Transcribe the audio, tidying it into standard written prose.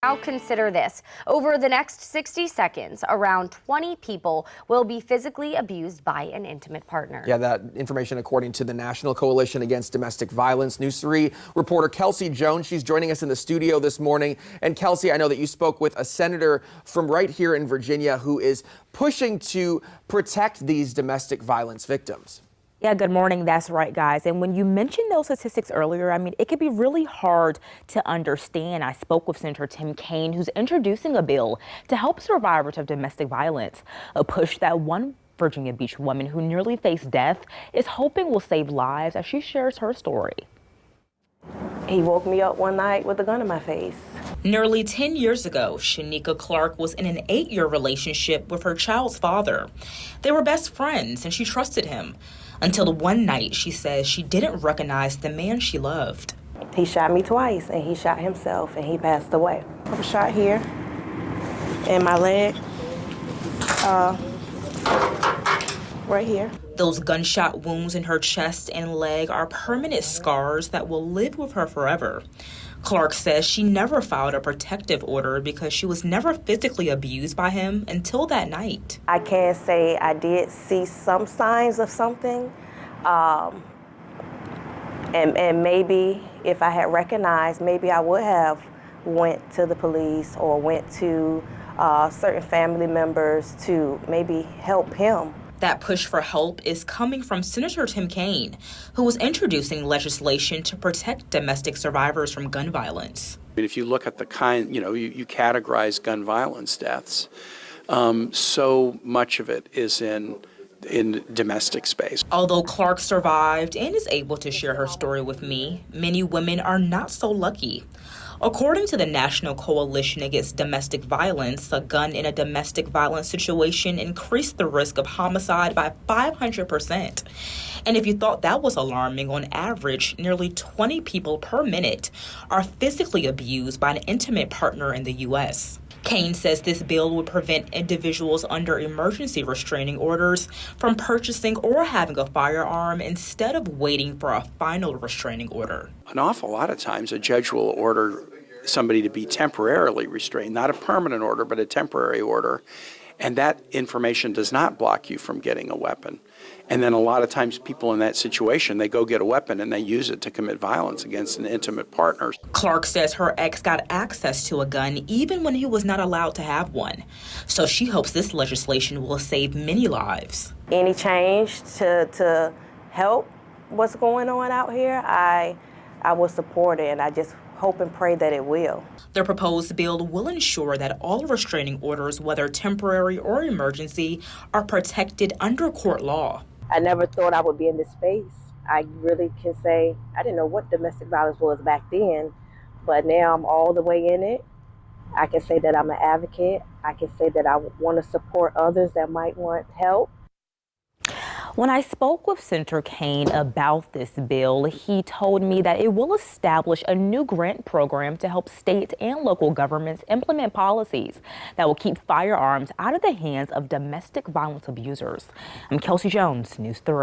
Now consider this. Over the next 60 seconds, around 20 people will be physically abused by an intimate partner. Yeah, that information according to the National Coalition Against Domestic Violence. News 3 reporter Kelsey Jones, she's joining us in the studio this morning. And Kelsey, I know that you spoke with a senator from right here in Virginia who is pushing to protect these domestic violence victims. Yeah, good morning. That's right, guys. And when you mentioned those statistics earlier, I mean, it could be really hard to understand. I spoke with Senator Tim Kaine, who's introducing a bill to help survivors of domestic violence, a push that one Virginia Beach woman who nearly faced death is hoping will save lives as she shares her story. He woke me up one night with a gun in my face. Nearly 10 years ago, Chnika Clark was in an 8-year relationship with her child's father. They were best friends and she trusted him. Until one night, she says she didn't recognize the man she loved. He shot me twice, and he shot himself, and he passed away. I was shot here, in my leg, right here. Those gunshot wounds in her chest and leg are permanent scars that will live with her forever. Clark says she never filed a protective order because she was never physically abused by him until that night. I can say I did see some signs of something, and maybe if I had recognized, maybe I would have went to the police or went to certain family members to maybe help him. That push for help is coming from Senator Tim Kaine, who was introducing legislation to protect domestic survivors from gun violence. If you look at the kind, you categorize gun violence deaths, so much of it is in domestic space. Although Clark survived and is able to share her story with me, many women are not so lucky. According to the National Coalition Against Domestic Violence, a gun in a domestic violence situation increased the risk of homicide by 500%. And if you thought that was alarming, on average, nearly 20 people per minute are physically abused by an intimate partner in the U.S. Kaine says this bill would prevent individuals under emergency restraining orders from purchasing or having a firearm instead of waiting for a final restraining order. An awful lot of times a judge will order somebody to be temporarily restrained, not a permanent order, but a temporary order. And that information does not block you from getting a weapon. And then a lot of times people in that situation, they go get a weapon and they use it to commit violence against an intimate partner. Clark says her ex got access to a gun even when he was not allowed to have one. So she hopes this legislation will save many lives. Any change to help what's going on out here, I will support it, and I just hope and pray that it will. The proposed bill will ensure that all restraining orders, whether temporary or emergency, are protected under court law. I never thought I would be in this space. I really can say I didn't know what domestic violence was back then, but now I'm all the way in it. I can say that I'm an advocate. I can say that I want to support others that might want help. When I spoke with Senator Kaine about this bill, he told me that it will establish a new grant program to help state and local governments implement policies that will keep firearms out of the hands of domestic violence abusers. I'm Kelsey Jones, News 3.